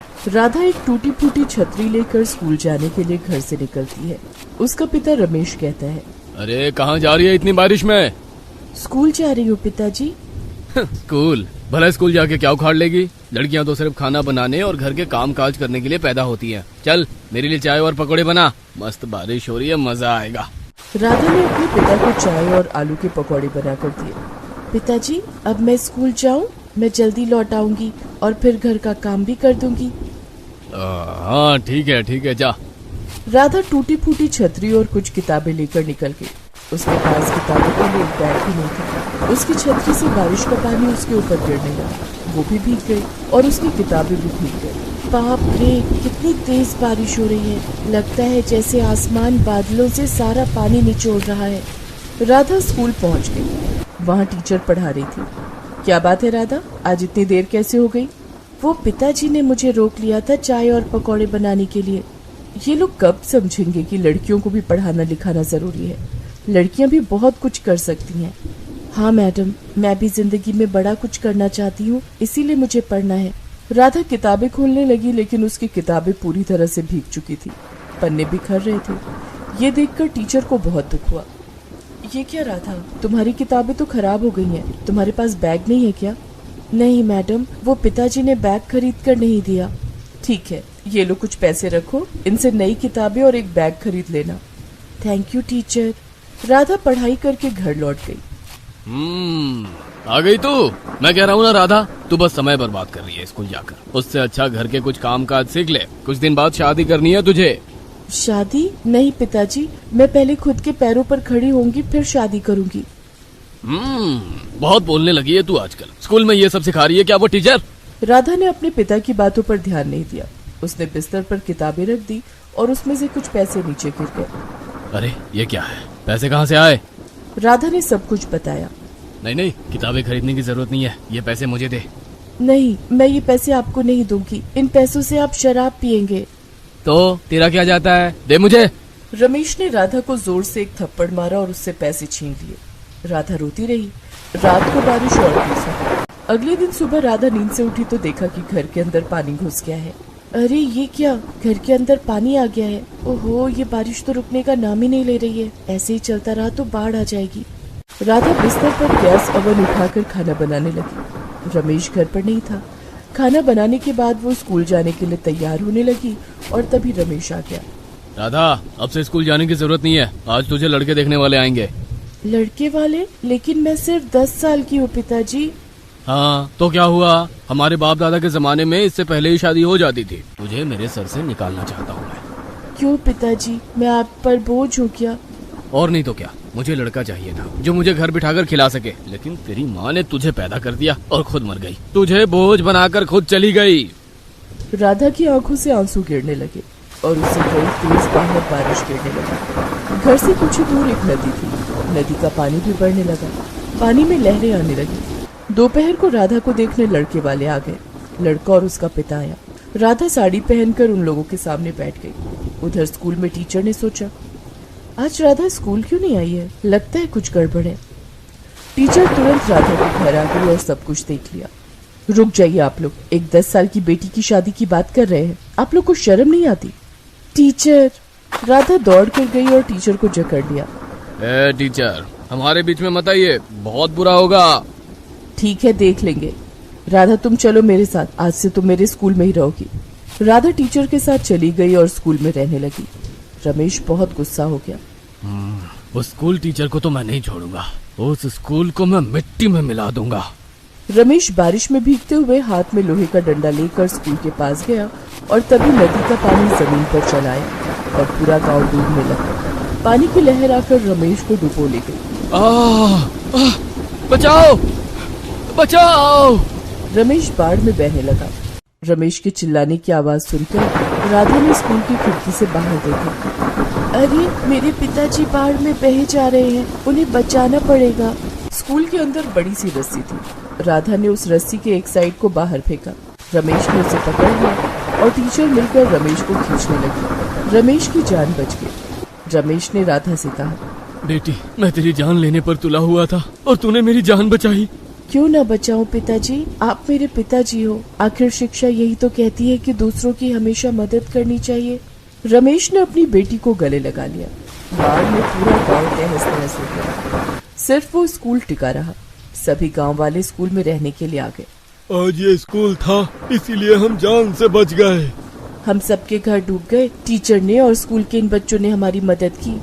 राधा एक टूटी फूटी छतरी लेकर स्कूल जाने के लिए घर से निकलती है। उसका पिता रमेश कहता है, अरे कहाँ जा रही है इतनी बारिश में? स्कूल जा रही हूँ पिताजी। स्कूल? भला स्कूल जाके क्या उखाड़ लेगी? लड़कियाँ तो सिर्फ खाना बनाने और घर के काम काज करने के लिए पैदा होती हैं। चल मेरे लिए चाय और पकौड़े बना, मस्त बारिश हो रही है, मजा आएगा। राधा ने अपने पिता को चाय और आलू के पकौड़े बना कर दिए। पिताजी अब मैं स्कूल जाऊँ? मैं जल्दी लौट आऊंगी और फिर घर का काम भी कर दूंगी। हाँ ठीक है जा। राधा टूटी फूटी छतरी और कुछ किताबें लेकर निकल गई। उसके पास किताबों के लिए एक बैग भी नहीं था। उसकी छतरी से बारिश का पानी उसके ऊपर गिरने लगा, वो भी भीग गई और उसकी किताबें भी भीग गई। बाप रे, कितनी तेज बारिश हो रही है, लगता है जैसे आसमान बादलों से सारा पानी निचोड़ रहा है। राधा स्कूल पहुंच गई। वहाँ टीचर पढ़ा रही थी। क्या बात है राधा, आज इतनी देर कैसे हो गई? वो पिताजी ने मुझे रोक लिया था चाय और पकौड़े बनाने के लिए। ये लोग कब समझेंगे कि लड़कियों को भी पढ़ाना लिखाना जरूरी है। लड़कियां भी बहुत कुछ कर सकती हैं। हाँ मैडम, मैं भी जिंदगी में बड़ा कुछ करना चाहती हूँ, इसीलिए मुझे पढ़ना है। राधा किताबें खोलने लगी, लेकिन उसकी किताबें पूरी तरह से भीग चुकी थी, पन्ने बिखर रहे थे। ये देखकर टीचर को बहुत दुख हुआ। ये क्या राधा, तुम्हारी किताबें तो खराब हो गई हैं। तुम्हारे पास बैग नहीं है क्या? नहीं मैडम, वो पिताजी ने बैग खरीद कर नहीं दिया। ठीक है, ये लो कुछ पैसे रखो, इनसे नई किताबें और एक बैग खरीद लेना। Thank you teacher. राधा पढ़ाई करके घर लौट गई। आ गई तू? मैं कह रहा हूँ ना राधा, तू बस समय बर्बाद कर रही है स्कूल जाकर। उससे अच्छा घर के कुछ काम काज सीख ले। कुछ दिन बाद शादी करनी है तुझे। शादी? नहीं पिताजी, मैं पहले खुद के पैरों पर खड़ी होंगी, फिर शादी करूंगी। बहुत बोलने लगी है तू आजकल। स्कूल में ये सब सिखा रही है क्या वो टीचर? राधा ने अपने पिता की बातों पर ध्यान नहीं दिया। उसने बिस्तर पर किताबें रख दी और उसमें से कुछ पैसे नीचे गिर गए। अरे ये क्या है, पैसे कहाँ से आए? राधा ने सब कुछ बताया। नहीं, किताबें खरीदने की जरूरत नहीं है, ये पैसे मुझे दे। नहीं, मैं ये पैसे आपको नहीं दूंगी। इन पैसों से आप शराब पियेंगे। तो तेरा क्या जाता है, दे मुझे। रमेश ने राधा को जोर से एक थप्पड़ मारा और उससे पैसे छीन लिए। राधा रोती रही। रात को बारिश और तेज हुई। अगले दिन सुबह राधा नींद से उठी तो देखा कि घर के अंदर पानी घुस गया है। अरे ये क्या, घर के अंदर पानी आ गया है। ओहो, ये बारिश तो रुकने का नाम ही नहीं ले रही है। ऐसे ही चलता रहा तो बाढ़ आ जाएगी। राधा बिस्तर पर गैस ओवन उठाकर खाना बनाने लगी। रमेश घर पर नहीं था। खाना बनाने के बाद वो स्कूल जाने के लिए तैयार होने लगी और तभी रमेश आ गया। राधा, अब से स्कूल जाने की जरूरत नहीं है, आज तुझे लड़के देखने वाले आएंगे। लड़के वाले? लेकिन मैं सिर्फ 10 साल की हूँ पिताजी। हाँ तो क्या हुआ, हमारे बाप दादा के जमाने में इससे पहले ही शादी हो जाती थी। तुझे मेरे सर से निकालना चाहता हूँ मैं। क्यों पिताजी, मैं आप पर बोझ हूँ क्या? और नहीं तो क्या, मुझे लड़का चाहिए था जो मुझे घर बिठाकर खिला सके, लेकिन तेरी माँ ने तुझे पैदा कर दिया और खुद मर गई। तुझे बोझ बनाकर खुद चली गई। राधा की आंखों से आंसू गिरने लगे और उसे कई तेज बाहर बारिश गिरने लगी। घर से कुछ दूर एक नदी थी। नदी का पानी भी बढ़ने लगा। पानी में लहरें आने लगी। दोपहर को राधा को देखने लड़के वाले आ गए। लड़का और उसका पिता आया। राधा साड़ी पहनकर उन लोगों के सामने बैठ गई। उधर स्कूल में टीचर ने सोचा, आज राधा स्कूल क्यों नहीं आई है, लगता है कुछ गड़बड़ है। टीचर तुरंत राधा के घर आ गई और सब कुछ देख लिया। रुक जाइए आप लोग, एक 10 साल की बेटी की शादी की बात कर रहे हैं, आप लोग को शर्म नहीं आती? टीचर! राधा दौड़ कर गई और टीचर को जकड़ लिया। टीचर, हमारे बीच में मत आइए, बहुत बुरा होगा। ठीक है, देख लेंगे। राधा तुम चलो मेरे साथ, आज से तुम मेरे स्कूल में ही रहोगी। राधा टीचर के साथ चली गई और स्कूल में रहने लगी। रमेश बहुत गुस्सा हो गया। उस स्कूल टीचर को तो मैं नहीं छोड़ूंगा, उस स्कूल को मैं मिट्टी में मिला दूंगा। रमेश बारिश में भीगते हुए हाथ में लोहे का डंडा लेकर स्कूल के पास गया और तभी नदी का पानी जमीन पर चला आया और पूरा गांव डूबने लगा। पानी की लहर आकर रमेश को डुबो ले गई। बचाओ बचाओ! रमेश बाढ़ में बहने लगा। रमेश के चिल्लाने की आवाज सुनकर राधा ने स्कूल की खिड़की से बाहर देखा। अरे मेरे पिताजी बाढ़ में बहे जा रहे हैं, उन्हें बचाना पड़ेगा। स्कूल के अंदर बड़ी सी रस्सी थी। राधा ने उस रस्सी के एक साइड को बाहर फेंका। रमेश ने उसे पकड़ लिया और टीचर मिलकर रमेश को खींचने लगी। रमेश की जान बच गई। रमेश ने राधा से कहा, बेटी, मैं तेरी जान लेने पर तुला हुआ था और तूने मेरी जान बचाई। क्यों ना बचाऊं पिताजी, आप मेरे पिताजी हो। आखिर शिक्षा यही तो कहती है कि दूसरों की हमेशा मदद करनी चाहिए। रमेश ने अपनी बेटी को गले लगा लिया। बाद में पूरा गांव तहस नहस हो गया। सिर्फ वो स्कूल टिका रहा। सभी गांव वाले स्कूल में रहने के लिए आ गए। आज ये स्कूल था, इसीलिए हम जान से बच गए। हम सबके घर डूब गए। टीचर ने और स्कूल के इन बच्चों ने हमारी मदद की,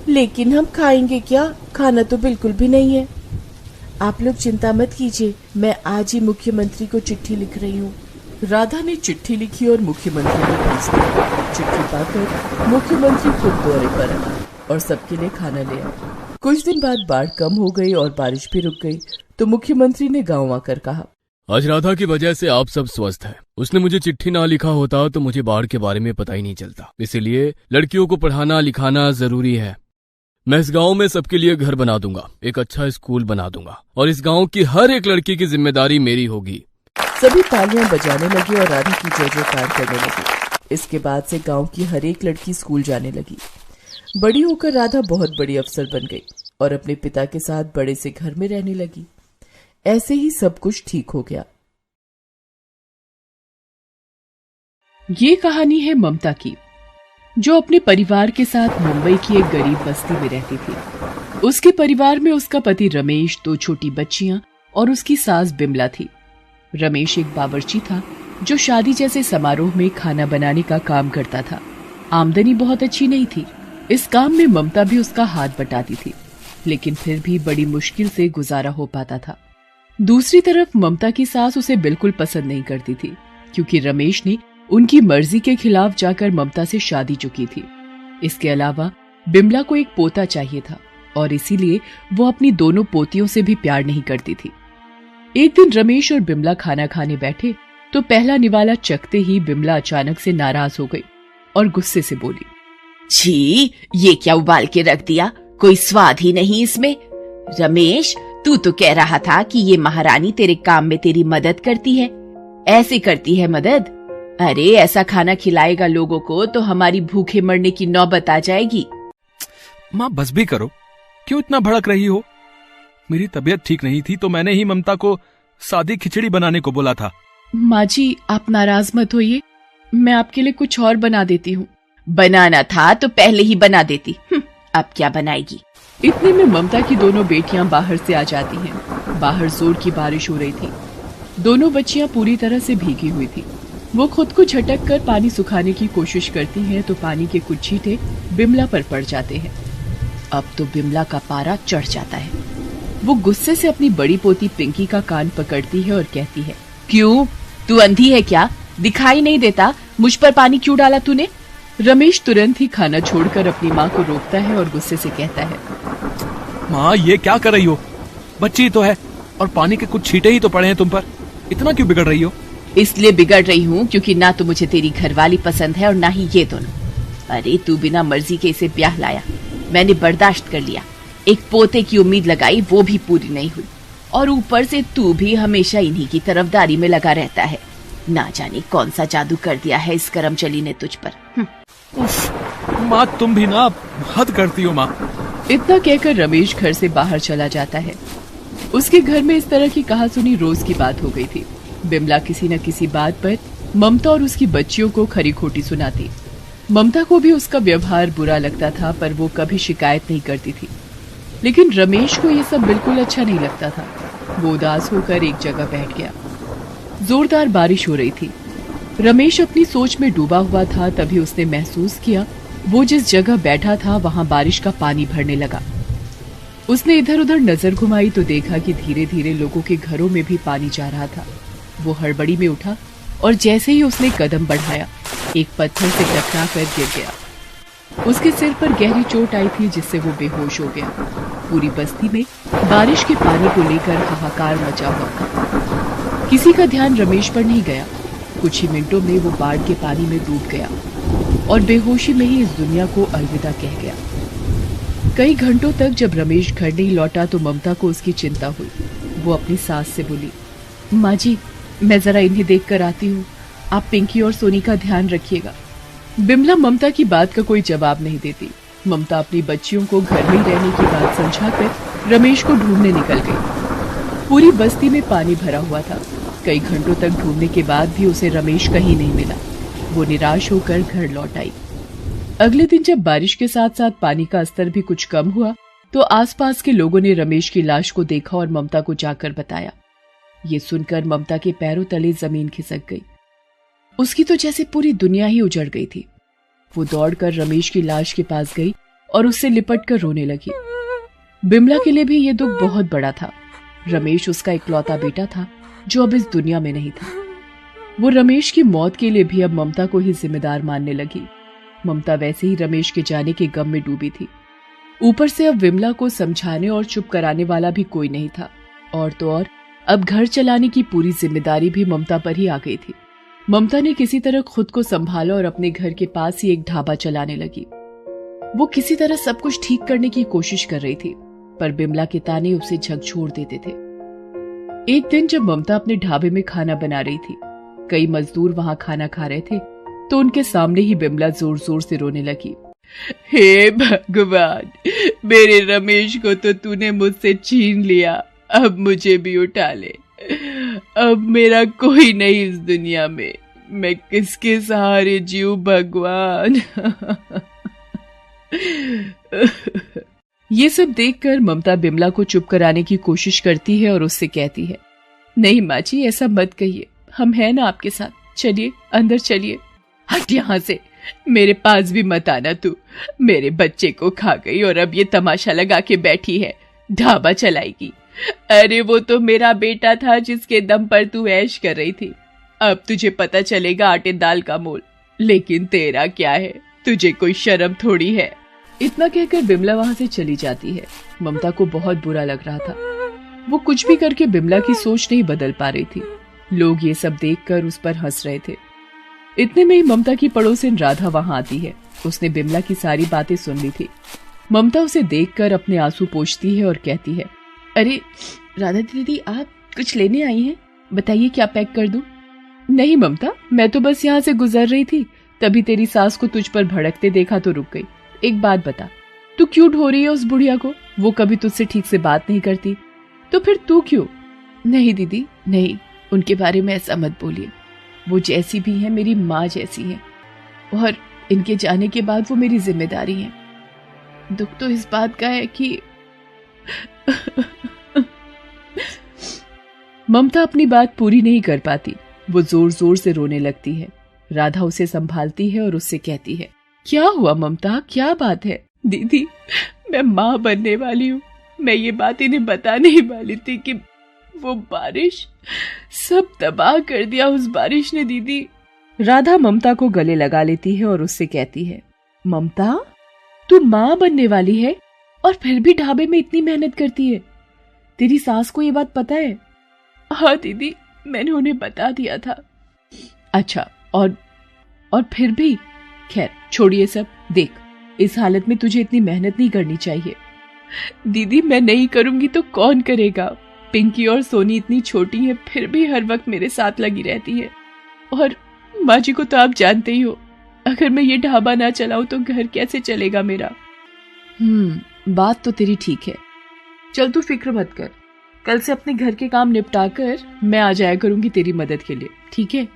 लेकिन हम खाएंगे क्या? खाना तो बिल्कुल भी नहीं है। आप लोग चिंता मत कीजिए, मैं आज ही मुख्यमंत्री को चिट्ठी लिख रही हूँ। राधा ने चिट्ठी लिखी और मुख्यमंत्री को भेज दी। चिट्ठी पाकर मुख्यमंत्री खुद दौरे पर आए और सबके लिए खाना ले आए। कुछ दिन बाद बाढ़ कम हो गई और बारिश भी रुक गई, तो मुख्यमंत्री ने गांव आकर कहा, आज राधा की वजह से आप सब स्वस्थ हैं। उसने मुझे चिट्ठी ना लिखा होता तो मुझे बाढ़ के बारे में पता ही नहीं चलता। इसीलिए लड़कियों को पढ़ाना लिखाना जरूरी है। मैं इस गांव में सबके लिए घर बना दूंगा, एक अच्छा स्कूल बना दूंगा और इस गांव की हर एक लड़की की जिम्मेदारी मेरी होगी। सभी तालियां बजाने लगे और राधा की जय जयकार करने लगे। इसके बाद से गांव की हर एक लड़की स्कूल जाने लगी। बड़ी होकर राधा बहुत बड़ी अफसर बन गई और अपने पिता के साथ बड़े से घर में रहने लगी। ऐसे ही सब कुछ ठीक हो गया। ये कहानी है ममता की, जो अपने परिवार के साथ मुंबई की एक गरीब बस्ती में रहती थी। उसके परिवार में उसका पति रमेश, 2 छोटी बच्चियां और उसकी सास बिमला थी। रमेश एक बावर्ची था जो शादी जैसे समारोह में खाना बनाने का काम करता था। आमदनी बहुत अच्छी नहीं थी। इस काम में ममता भी उसका हाथ बटाती थी, लेकिन फिर भी बड़ी मुश्किल से गुजारा हो पाता था। दूसरी तरफ ममता की सास उसे बिल्कुल पसंद नहीं करती थी, क्योंकि रमेश ने उनकी मर्जी के खिलाफ जाकर ममता से शादी चुकी थी। इसके अलावा बिमला को एक पोता चाहिए था और इसीलिए वो अपनी दोनों पोतियों से भी प्यार नहीं करती थी। एक दिन रमेश और बिमला खाना खाने बैठे तो पहला निवाला चखते ही बिमला अचानक से नाराज हो गई और गुस्से से बोली, छी, ये क्या उबाल के रख दिया? कोई स्वाद ही नहीं इसमें। रमेश, तू तो कह रहा था कि ये महारानी तेरे काम में तेरी मदद करती है। ऐसे करती है मदद? अरे ऐसा खाना खिलाएगा लोगों को तो हमारी भूखे मरने की नौबत आ जाएगी। माँ बस भी करो, क्यों इतना भड़क रही हो? मेरी तबीयत ठीक नहीं थी तो मैंने ही ममता को सादी खिचड़ी बनाने को बोला था। माँ जी, आप नाराज मत होइए, मैं आपके लिए कुछ और बना देती हूँ। बनाना था तो पहले ही बना देती। अब क्या बनाएगी? इतने में ममता की दोनों बेटियां बाहर से आ जाती हैं। बाहर जोर की बारिश हो रही थी। दोनों बच्चियां पूरी तरह से भीगी हुई थी। वो खुद को झटक कर पानी सुखाने की कोशिश करती हैं तो पानी के कुछ छींटे बिमला पर पड़ जाते हैं। अब तो बिमला का पारा चढ़ जाता है। वो गुस्से से अपनी बड़ी पोती पिंकी का कान पकड़ती है और कहती है, क्यों, तू अंधी है क्या? दिखाई नहीं देता? मुझ पर पानी क्यों डाला तूने? रमेश तुरंत ही खाना छोड़कर अपनी माँ को रोकता है और गुस्से से कहता है, माँ ये क्या कर रही हो? बच्ची तो है और पानी के कुछ छींटे ही तो पड़े हैं तुम पर, इतना क्यों बिगड़ रही हो? इसलिए बिगड़ रही हूँ क्योंकि ना तो मुझे तेरी घरवाली पसंद है और ना ही ये दोनों। अरे तू बिना मर्जी के इसे ब्याह लाया, मैंने बर्दाश्त कर लिया। एक पोते की उम्मीद लगाई, वो भी पूरी नहीं हुई, और ऊपर से तू भी हमेशा इन्हीं की तरफदारी में लगा रहता है। ना जाने कौन सा जादू कर दिया है इस करमचली ने तुझ पर। माँ तुम भी ना हद करती हो माँ। इतना कहकर रमेश घर से बाहर चला जाता है। उसके घर में इस तरह की कहासुनी रोज की बात हो गई थी। बिमला किसी न किसी बात पर ममता और उसकी बच्चियों को खरी खोटी सुनाती। ममता को भी उसका व्यवहार बुरा लगता था, पर वो कभी शिकायत नहीं करती थी। लेकिन रमेश को ये सब बिल्कुल अच्छा नहीं लगता था। वो उदास होकर एक जगह बैठ गया। जोरदार बारिश हो रही थी। रमेश अपनी सोच में डूबा हुआ था। तभी उसने महसूस किया वो जिस जगह बैठा था वहां बारिश का पानी भरने लगा। उसने इधर उधर नजर घुमाई तो देखा कि धीरे धीरे लोगों के घरों में भी पानी जा रहा था। वो हड़बड़ी में उठा और जैसे ही उसने कदम बढ़ाया, एक पत्थर से टकरा कर गिर गया। उसके सिर पर गहरी चोट आई थी, जिससे वो बेहोश हो गया। पूरी बस्ती में बारिश के पानी को लेकर हाहाकार मचा हुआ था। किसी का ध्यान रमेश पर नहीं गया। कुछ ही मिनटों में वो बाढ़ के पानी में डूब गया और बेहोशी में ही इस दुनिया को अलविदा कह गया। कई घंटों तक जब रमेश घर नहीं लौटा तो ममता को उसकी चिंता हुई। वो अपनी सास से बोली, माँ जी, मैं जरा इन्हें देख कर आती हूँ, आप पिंकी और सोनी का ध्यान रखिएगा। बिमला ममता की बात का कोई जवाब नहीं देती। ममता अपनी बच्चियों को घर में रहने की बात समझाकर रमेश को ढूंढने निकल गई। पूरी बस्ती में पानी भरा हुआ था। कई घंटों तक ढूंढने के बाद भी उसे रमेश कहीं नहीं मिला। वो निराश होकर घर लौट आई। अगले दिन जब बारिश के साथ साथ पानी का स्तर भी कुछ कम हुआ तो आसपास के लोगों ने रमेश की लाश को देखा और ममता को जाकर बताया। ये सुनकर ममता के पैरों तले जमीन खिसक गई। उसकी तो जैसे पूरी दुनिया ही उजड़ गई थी। वो दौड़कर रमेश की लाश के पास गई और उससे लिपटकर रोने लगी। बिमला के लिए भी ये दुख बहुत बड़ा था। रमेश उसका इकलौता बेटा था जो अब इस दुनिया में नहीं था। वो रमेश की मौत के लिए भी अब ममता को ही जिम्मेदार मानने लगी। ममता वैसे ही रमेश के जाने के गम में डूबी थी। ऊपर से अब विमला को समझाने और चुप कराने वाला भी कोई नहीं था। और तो और अब घर चलाने की पूरी जिम्मेदारी भी ममता पर ही आ गई थी। ममता ने किसी तरह खुद को संभाला और अपने घर के पास ही एक ढाबा चलाने लगी। वो किसी तरह सब कुछ ठीक करने की कोशिश कर रही थी, पर बिमला के ताने उसे झकझोर देते थे। एक दिन जब ममता अपने ढाबे में खाना बना रही थी, कई मजदूर वहां खाना खा रहे थे, तो उनके सामने ही बिमला जोर जोर से रोने लगी। हे भगवान, मेरे रमेश को तो तूने मुझसे छीन लिया, अब मुझे भी उठा ले। अब मेरा कोई नहीं इस दुनिया में, मैं किसके सहारे जीऊं भगवान। ये सब देखकर ममता बिमला को चुप कराने की कोशिश करती है और उससे कहती है, नहीं माँ जी, ऐसा मत कहिए, हम हैं ना आपके साथ, चलिए अंदर चलिए। हट यहाँ से, मेरे पास भी मत आना तू। मेरे बच्चे को खा गई और अब ये तमाशा लगा के बैठी है, ढाबा चलाएगी। अरे वो तो मेरा बेटा था जिसके दम पर तू ऐश कर रही थी। अब तुझे पता चलेगा आटे दाल का मोल, लेकिन तेरा क्या है, तुझे कोई शर्म थोड़ी है। इतना कहकर बिमला वहां से चली जाती है। ममता को बहुत बुरा लग रहा था। वो कुछ भी करके बिमला की सोच नहीं बदल पा रही थी। लोग ये सब देखकर उस पर हंस रहे थे। इतने में ही ममता की पड़ोसिन राधा वहां आती है। उसने बिमला की सारी बातें सुन ली थी। ममता उसे देखकर अपने आंसू पोंछती है और कहती है, अरे राधा दीदी, आप कुछ लेने आई हैं? बताइए क्या पैक कर दूं? नहीं ममता, मैं तो बस यहाँ से गुजर रही थी, तभी तेरी सास को तुझ पर भड़कते देखा तो रुक गई। एक बात बता, तू क्यों ढो रही है उस बुढ़िया को? वो कभी तुझसे ठीक से बात नहीं करती, तो फिर तू क्यों? नहीं दीदी नहीं, उनके बारे में ऐसा मत बोलिए। वो जैसी भी है मेरी माँ जैसी है, और इनके जाने के बाद वो मेरी जिम्मेदारी है। दुख तो इस बात का है कि ममता अपनी बात पूरी नहीं कर पाती। वो जोर जोर से रोने लगती है। राधा उसे संभालती है और उससे कहती है, क्या हुआ ममता, क्या बात है? दीदी, मैं माँ बनने वाली हूँ। मैं ये बात इन्हें बताने ही वाली थी कि वो बारिश सब तबाह कर दिया, उस बारिश ने दीदी। राधा ममता को गले लगा लेती है और उससे कहती है, ममता, तू माँ बनने वाली है और फिर भी ढाबे में इतनी मेहनत करती है। तेरी सास को ये बात पता है? हाँ दीदी, मैंने उन्हें बता दिया था। अच्छा, और फिर भी? खैर छोड़िए सब। देख, इस हालत में तुझे इतनी मेहनत नहीं करनी चाहिए। दीदी, मैं नहीं करूंगी तो कौन करेगा? पिंकी और सोनी इतनी छोटी हैं, फिर भी हर वक्त मेरे साथ लगी रहती है। और माँ जी को तो आप जानते ही हो, अगर मैं ये ढाबा ना चलाऊं तो घर कैसे चलेगा मेरा? बात तो तेरी ठीक है। चल तू फिक्र मत कर, कल से अपने घर के काम निपटा कर मैं आ जाया करूंगी तेरी मदद के लिए, ठीक है?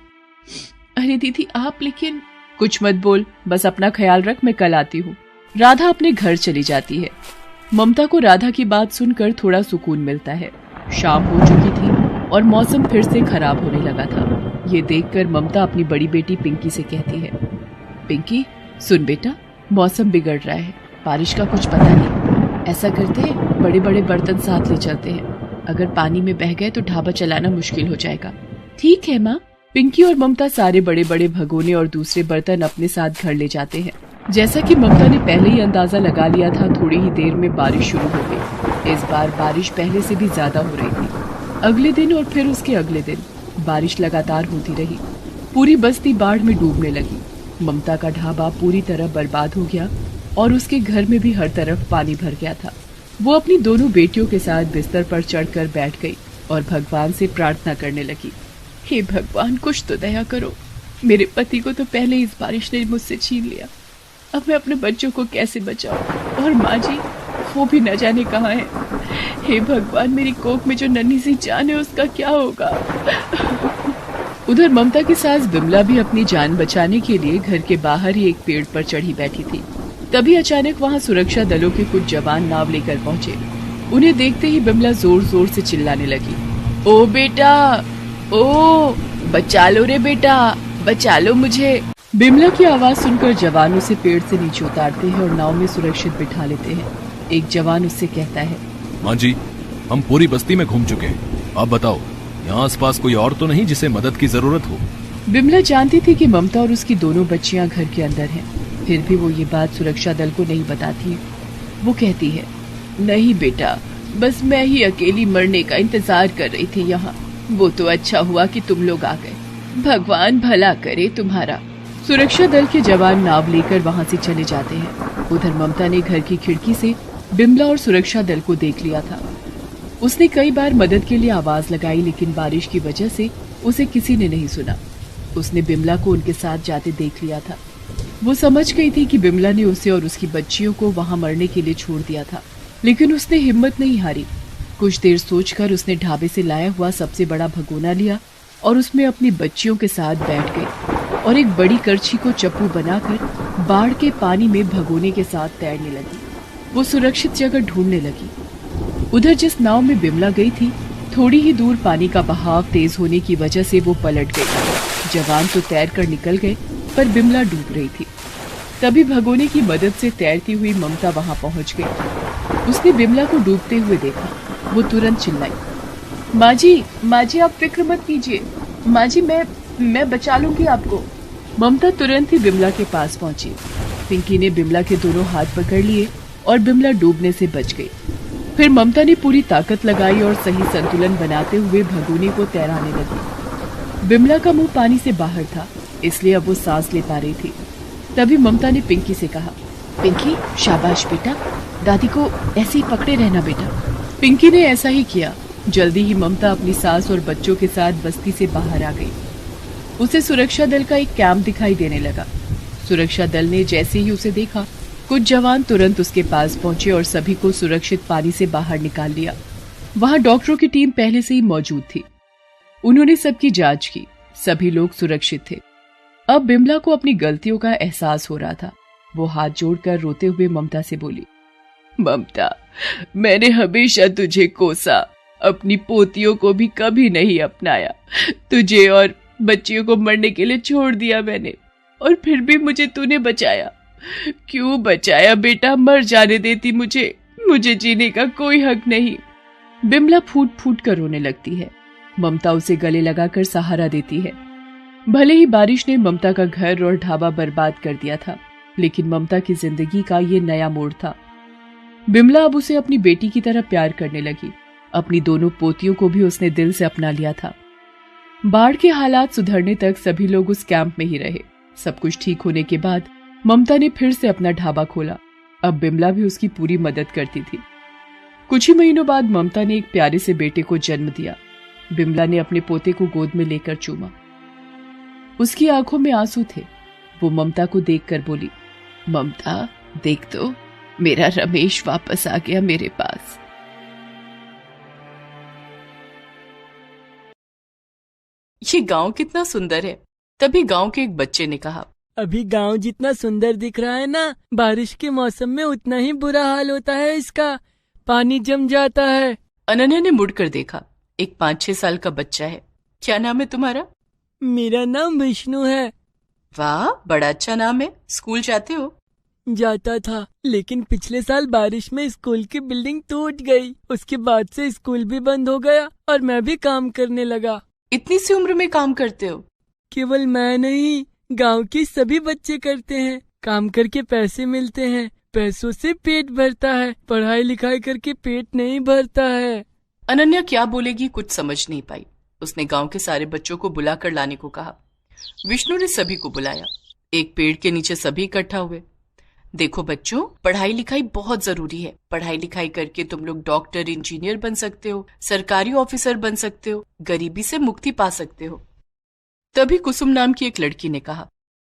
अरे दीदी आप, लेकिन कुछ मत बोल, बस अपना ख्याल रख, मैं कल आती हूँ। राधा अपने घर चली जाती है। ममता को राधा की बात सुनकर थोड़ा सुकून मिलता है। शाम हो चुकी थी और मौसम फिर से खराब होने लगा था। ये देखकर ममता अपनी बड़ी बेटी पिंकी से कहती है, पिंकी सुन बेटा, मौसम बिगड़ रहा है, बारिश का कुछ पता नहीं। ऐसा करते हैं, बड़े बड़े बर्तन साथ ले चलते हैं, अगर पानी में बह गए तो ढाबा चलाना मुश्किल हो जाएगा। ठीक है माँ। पिंकी और ममता सारे बड़े बड़े भगोने और दूसरे बर्तन अपने साथ घर ले जाते हैं। जैसा कि ममता ने पहले ही अंदाजा लगा लिया था, थोड़ी ही देर में बारिश शुरू हो गई। इस बार बारिश पहले से भी ज्यादा हो रही थी। अगले दिन और फिर उसके अगले दिन बारिश लगातार होती रही। पूरी बस्ती बाढ़ में डूबने लगी। ममता का ढाबा पूरी तरह बर्बाद हो गया और उसके घर में भी हर तरफ पानी भर गया था। वो अपनी दोनों बेटियों के साथ बिस्तर पर चढ़कर बैठ गई और भगवान से प्रार्थना करने लगी, हे भगवान, कुछ तो दया करो। मेरे पति को तो पहले इस बारिश ने मुझसे छीन लिया, अब मैं अपने बच्चों को कैसे बचाऊं? और माँ जी, वो भी न जाने कहाँ है। हे भगवान, मेरी कोख में जो नन्ही सी जान है उसका क्या होगा। उधर ममता की सास बिमला भी अपनी जान बचाने के लिए घर के बाहर ही एक पेड़ पर चढ़ी बैठी थी। तभी अचानक वहां सुरक्षा दलों के कुछ जवान नाव लेकर पहुंचे। उन्हें देखते ही बिमला जोर जोर से चिल्लाने लगी, ओ बेटा, ओ बचा लो रे बेटा, बचा लो मुझे। बिमला की आवाज सुनकर जवान उसे पेड़ से नीचे उतारते हैं और नाव में सुरक्षित बिठा लेते हैं। एक जवान उससे कहता है, माँ जी, हम पूरी बस्ती में घूम चुके हैं, आप बताओ यहाँ आसपास कोई और तो नहीं जिसे मदद की जरूरत हो। बिमला जानती थी कि ममता और उसकी दोनों बच्चियां घर के अंदर हैं, फिर भी वो ये बात सुरक्षा दल को नहीं बताती है। वो कहती है, नहीं बेटा, बस मैं ही अकेली मरने का इंतजार कर रही थी यहाँ। वो तो अच्छा हुआ कि तुम लोग आ गए, भगवान भला करे तुम्हारा। सुरक्षा दल के जवान नाव लेकर वहाँ से चले जाते हैं। उधर ममता ने घर की खिड़की से बिमला और सुरक्षा दल को देख लिया था। उसने कई बार मदद के लिए आवाज लगाई, लेकिन बारिश की वजह से उसे किसी ने नहीं सुना। उसने बिमला को उनके साथ जाते देख लिया था। वो समझ गई थी कि बिमला ने उसे और उसकी बच्चियों को वहां मरने के लिए छोड़ दिया था, लेकिन उसने हिम्मत नहीं हारी। कुछ देर सोचकर उसने ढाबे से लाया हुआ सबसे बड़ा भगोना लिया और उसमें अपनी बच्चियों के साथ बैठ गई और एक बड़ी करछी को चप्पू बनाकर बाढ़ के पानी में भगोने के साथ तैरने लगी। वो सुरक्षित जगह ढूंढने लगी। उधर जिस नाव में बिमला गई थी, थोड़ी ही दूर पानी का बहाव तेज होने की वजह से वो पलट गई। जवान तो तैर कर निकल गए, पर बिमला डूब रही थी। तभी भगोने की मदद से तैरती हुई ममता वहां पहुंच गई। उसने बिमला को डूबते हुए देखा। वो तुरंत चिल्लाई, माँ जी आप फिक्र मत कीजिए, माँ जी मैं बचा लूंगी आपको। ममता तुरंत ही बिमला के पास पहुंची। पिंकी ने बिमला के दोनों हाथ पकड़ लिए और बिमला डूबने से बच गई। फिर ममता ने पूरी ताकत लगाई और सही संतुलन बनाते हुए भगोने को तैराने लगी। बिमला का मुंह पानी से बाहर था, इसलिए अब वो सांस ले पा रही थी। तभी ममता ने पिंकी से कहा, पिंकी शाबाश बेटा, दादी को ऐसे ही पकड़े रहना बेटा। पिंकी ने ऐसा ही किया। जल्दी ही ममता अपनी सास और बच्चों के साथ बस्ती से बाहर आ गई। उसे सुरक्षा दल का एक कैंप दिखाई देने लगा। सुरक्षा दल ने जैसे ही उसे देखा, कुछ जवान तुरंत उसके पास पहुंचे और सभी को सुरक्षित पानी से बाहर निकाल लिया। वहां डॉक्टरों की टीम पहले से ही मौजूद थी। उन्होंने सबकी जांच की। सभी लोग सुरक्षित थे। अब बिमला को अपनी गलतियों का एहसास हो रहा था। वो हाथ जोड़कर रोते हुए ममता से बोली, ममता, मैंने हमेशा तुझे कोसा, अपनी पोतियों को भी कभी नहीं अपनाया। तुझे और बच्चियों को मरने के लिए छोड़ दिया मैंने, और फिर भी मुझे तूने बचाया। क्यों बचाया बेटा? मर जाने देती मुझे जीने का कोई हक नहीं। बिमला फूट फूट कर रोने लगती है। ममता उसे गले लगाकर सहारा देती है। भले ही बारिश ने ममता का घर और ढाबा बर्बाद कर दिया था, लेकिन ममता की जिंदगी का ये नया मोड़ था। बिमला अब उसे अपनी बेटी की तरह प्यार करने लगी। अपनी दोनों पोतियों को भी उसने दिल से अपना लिया था। बाढ़ के हालात सुधरने तक सभी लोग उस कैंप में ही रहे। सब कुछ ठीक होने के बाद ममता ने फिर से अपना ढाबा खोला। अब बिमला भी उसकी पूरी मदद करती थी। कुछ ही महीनों बाद ममता ने एक प्यारे से बेटे को जन्म दिया। बिमला ने अपने पोते को गोद में लेकर चूमा। उसकी आंखों में आंसू थे। वो ममता को देखकर बोली, ममता देख तो, मेरा रमेश वापस आ गया मेरे पास। ये गांव कितना सुंदर है। तभी गांव के एक बच्चे ने कहा, अभी गांव जितना सुंदर दिख रहा है ना, बारिश के मौसम में उतना ही बुरा हाल होता है इसका, पानी जम जाता है। अनन्या ने मुड़कर देखा। एक 5-6 साल का बच्चा है। क्या नाम है तुम्हारा? मेरा नाम विष्णु है। वाह, बड़ा अच्छा नाम है। स्कूल जाते हो? जाता था, लेकिन पिछले साल बारिश में स्कूल की बिल्डिंग टूट गई। उसके बाद से स्कूल भी बंद हो गया और मैं भी काम करने लगा। इतनी सी उम्र में काम करते हो? केवल मैं नहीं, गांव के सभी बच्चे करते हैं। काम करके पैसे मिलते हैं, पैसों से पेट भरता है। पढ़ाई लिखाई करके पेट नहीं भरता है। अनन्या क्या बोलेगी कुछ समझ नहीं पाई। उसने गांव के सारे बच्चों को बुलाकर लाने को कहा। विष्णु ने सभी को बुलाया। एक पेड़ के नीचे सभी इकट्ठा हुए। देखो बच्चों, पढ़ाई लिखाई बहुत जरूरी है। पढ़ाई लिखाई करके तुम लोग डॉक्टर, इंजीनियर बन सकते हो, सरकारी ऑफिसर बन सकते हो, गरीबी से मुक्ति पा सकते हो। तभी कुसुम नाम की एक लड़की ने कहा,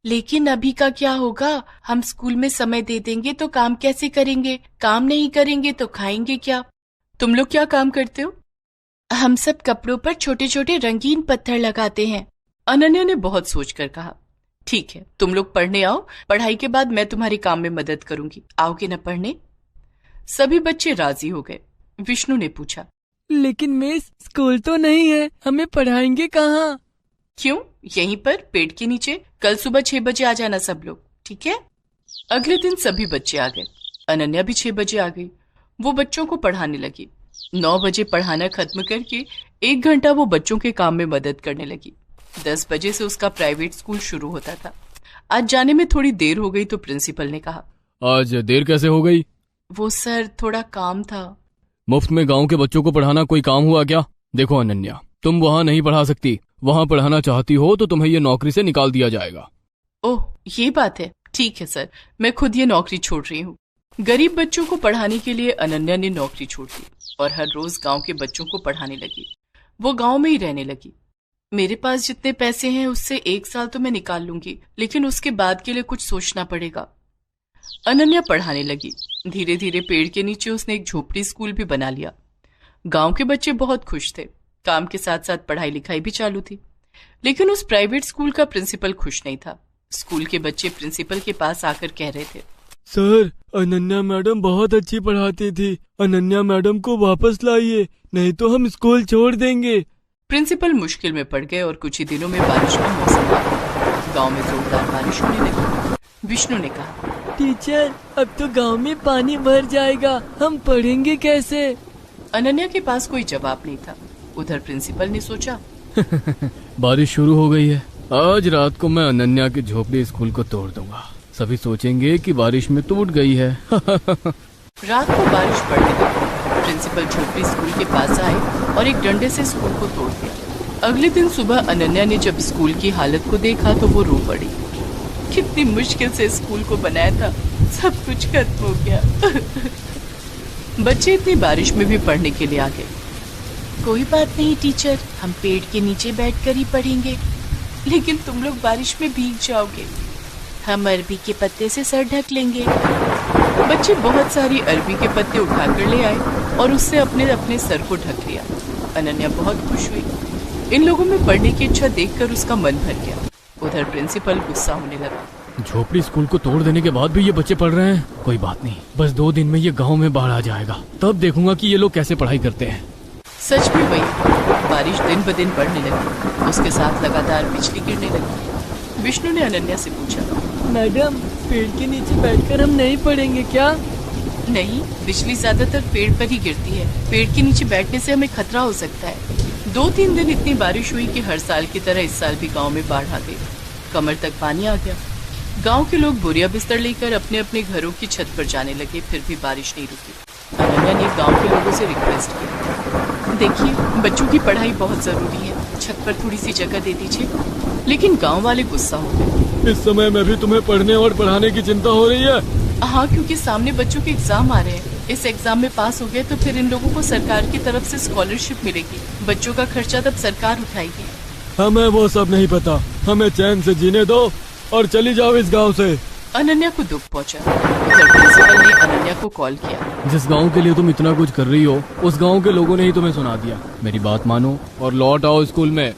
लेकिन अभी का क्या होगा? हम स्कूल में समय दे देंगे तो काम कैसे करेंगे? काम नहीं करेंगे तो खाएंगे क्या? तुम लोग क्या काम करते हो? हम सब कपड़ों पर छोटे छोटे रंगीन पत्थर लगाते हैं। अनन्या ने बहुत सोचकर कहा। ठीक है, तुम लोग पढ़ने आओ, पढ़ाई के बाद मैं तुम्हारे काम में मदद करूंगी। आओगे ना पढ़ने? सभी बच्चे राजी हो गए। विष्णु ने पूछा, लेकिन मिस स्कूल तो नहीं है, हमें पढ़ाएंगे कहाँ? क्यों? यहीं पर पेड़ के नीचे। कल सुबह 6 बजे आ जाना सब लोग, ठीक है? अगले दिन सभी बच्चे आ गए। अनन्या भी 6 बजे आ गई। वो बच्चों को पढ़ाने लगी। 9 बजे पढ़ाना खत्म करके 1 घंटा वो बच्चों के काम में मदद करने लगी। 10 बजे से उसका प्राइवेट स्कूल शुरू होता था। आज जाने में थोड़ी देर हो गई तो प्रिंसिपल ने कहा, आज देर कैसे हो गई? वो सर, थोड़ा काम था। मुफ्त में गांव के बच्चों को पढ़ाना कोई काम हुआ क्या? देखो अनन्या, तुम वहाँ नहीं पढ़ा सकती। वहाँ पढ़ाना चाहती हो तो तुम्हें ये नौकरी से निकाल दिया जाएगा। ओह, ये बात है। ठीक है सर, मैं खुद ये नौकरी छोड़ रही हूँ। गरीब बच्चों को पढ़ाने के लिए अनन्या ने नौकरी छोड़ दी और हर रोज गांव के बच्चों को पढ़ाने लगी। वो गांव में ही रहने लगी। मेरे पास जितने पैसे हैं उससे 1 साल तो मैं निकाल लूंगी, लेकिन उसके बाद के लिए कुछ सोचना पड़ेगा। अनन्या पढ़ाने लगी। धीरे धीरे पेड़ के नीचे उसने एक झोपड़ी स्कूल भी बना लिया। गांव के बच्चे बहुत खुश थे। काम के साथ साथ पढ़ाई लिखाई भी चालू थी। लेकिन उस प्राइवेट स्कूल का प्रिंसिपल खुश नहीं था। स्कूल के बच्चे प्रिंसिपल के पास आकर कह रहे थे, सर, अनन्या मैडम बहुत अच्छी पढ़ाती थी। अनन्या मैडम को वापस लाइए, नहीं तो हम स्कूल छोड़ देंगे। प्रिंसिपल मुश्किल में पड़ गए और कुछ ही दिनों में बारिश का मौसम आ गया। गांव में जोरदार बारिश होने लगी। विष्णु ने कहा, टीचर, अब तो गांव में पानी भर जाएगा, हम पढ़ेंगे कैसे? अनन्या के पास कोई जवाब नहीं था। उधर प्रिंसिपल ने सोचा, बारिश शुरू हो गई है। आज रात को मैं अनन्या के झोपड़ी स्कूल को तोड़ दूंगा। सभी सोचेंगे कि बारिश में टूट गई है। रात को बारिश पड़ने लगी। प्रिंसिपल झोपड़ी स्कूल के पास आए और एक डंडे से स्कूल को तोड़ दिया। अगले दिन सुबह अनन्या ने जब स्कूल की हालत को देखा तो वो रो पड़ी। कितनी मुश्किल से स्कूल को बनाया था, सब कुछ खत्म हो गया। बच्चे इतनी बारिश में भी पढ़ने के लिए आ गए। कोई बात नहीं टीचर, हम पेड़ के नीचे बैठकर ही पढ़ेंगे। लेकिन तुम लोग बारिश में भीग जाओगे। हम अरबी के पत्ते से सर ढक लेंगे। बच्चे बहुत सारी अरबी के पत्ते उठाकर ले आए और उससे अपने अपने सर को ढक लिया। अनन्या बहुत खुश हुई। इन लोगों में पढ़ने की इच्छा देखकर उसका मन भर गया। उधर प्रिंसिपल गुस्सा होने लगा। झोपड़ी स्कूल को तोड़ देने के बाद भी ये बच्चे पढ़ रहे हैं। कोई बात नहीं, बस 2 दिन में ये गांव में बाढ़ आ जाएगा, तब देखूंगा कि ये लोग कैसे पढ़ाई करते हैं। सच में वही, बारिश दिन ब दिन बढ़ने लगी। उसके साथ लगातार बिजली गिरने लगी। विष्णु ने अनन्या से पूछा, मैडम, पेड़ के नीचे बैठकर हम नहीं पढ़ेंगे क्या? नहीं, बिजली ज्यादातर पेड़ पर ही गिरती है। पेड़ के नीचे बैठने से हमें खतरा हो सकता है। 2-3 दिन इतनी बारिश हुई कि हर साल की तरह इस साल भी गांव में बाढ़ आ गई। कमर तक पानी आ गया। गांव के लोग बोरिया बिस्तर लेकर अपने अपने घरों की छत पर जाने लगे, फिर भी बारिश नहीं रुकी। अनन्या ने गांव के लोगों से रिक्वेस्ट की, देखिए, बच्चों की पढ़ाई बहुत जरूरी है, छत पर थोड़ी सी जगह दे दीजिए। लेकिन गांव वाले गुस्सा हो गए। इस समय में भी तुम्हें पढ़ने और पढ़ाने की चिंता हो रही है? हाँ, क्योंकि सामने बच्चों के एग्जाम आ रहे हैं। इस एग्जाम में पास हो गए तो फिर इन लोगों को सरकार की तरफ से स्कॉलरशिप मिलेगी। बच्चों का खर्चा तब सरकार उठाएगी। हमें वो सब नहीं पता, हमें चैन से जीने दो और चली जाओ इस गांव से। अनन्या को दुख पहुंचा। उधर प्रिंसिपल ने अनन्या को कॉल किया। जिस गांव के लिए तुम इतना कुछ कर रही हो, उस गांव के लोगों ने ही तुम्हें सुना दिया। मेरी बात मानो और लौट आओ स्कूल में।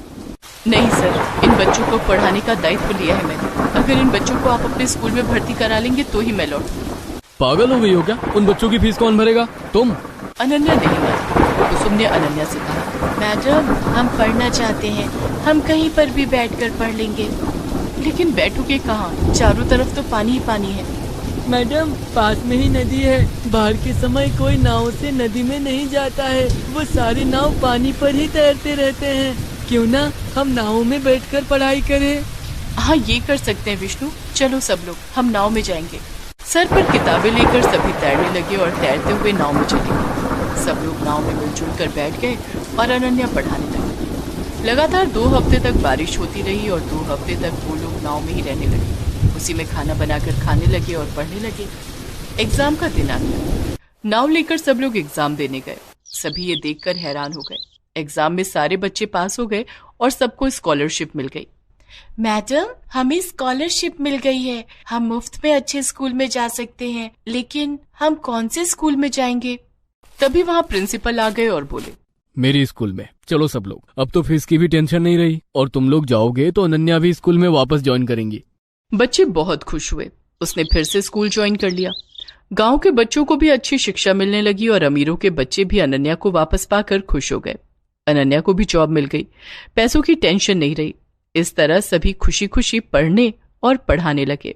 नहीं सर, इन बच्चों को पढ़ाने का दायित्व लिया है मैंने। अगर इन बच्चों को आप अपने स्कूल में भर्ती करा लेंगे तो ही मैं लौटूंगी। पागल हो गई हो क्या? उन बच्चों की फीस कौन भरेगा? तुम? अनन्या नहीं मानी। कुसुम ने अनन्या से कहा, मैडम, हम पढ़ना चाहते हैं, हम कहीं पर भी बैठकर पढ़ लेंगे। लेकिन बैठोगे कहाँ? चारों तरफ तो पानी ही पानी है। मैडम, पास में ही नदी है। बाढ़ के समय कोई नाव से नदी में नहीं जाता है, वो सारे नाव पानी पर ही तैरते रहते हैं। क्यों ना हम नाव में बैठकर पढ़ाई करें? हाँ, ये कर सकते हैं विष्णु। चलो सब लोग, हम नाव में जाएंगे। सर पर किताबें लेकर सभी तैरने लगे और तैरते हुए नाव में चले गए। सब लोग नाव में मिलजुल कर बैठ गए और अनन्या पढ़ाने लगी। लगातार 2 हफ्ते तक बारिश होती रही और 2 हफ्ते तक वो लोग नाव में ही रहने लगे। उसी में खाना बनाकर खाने लगे और पढ़ने लगे। एग्जाम का दिन आ गया। नाव लेकर सब लोग एग्जाम देने गए। सभी ये देखकर हैरान हो गए। एग्जाम में सारे बच्चे पास हो गए और सबको स्कॉलरशिप मिल गई। मैडम, हमें स्कॉलरशिप मिल गई है। हम मुफ्त में अच्छे स्कूल में जा सकते हैं। लेकिन हम कौन से स्कूल में जाएंगे? तभी वहां प्रिंसिपल आ गए और बोले, मेरी स्कूल में चलो सब लोग, अब तो फीस की भी टेंशन नहीं रही, और तुम लोग जाओगे तो अनन्या भी स्कूल में वापस ज्वाइन करेंगी। बच्चे बहुत खुश हुए। उसने फिर से स्कूल ज्वाइन कर लिया। गांव के बच्चों को भी अच्छी शिक्षा मिलने लगी और अमीरों के बच्चे भी अनन्या को वापस पाकर खुश हो गए। अनन्या को भी जॉब मिल गई, पैसों की टेंशन नहीं रही। इस तरह सभी खुशी खुशी पढ़ने और पढ़ाने लगे।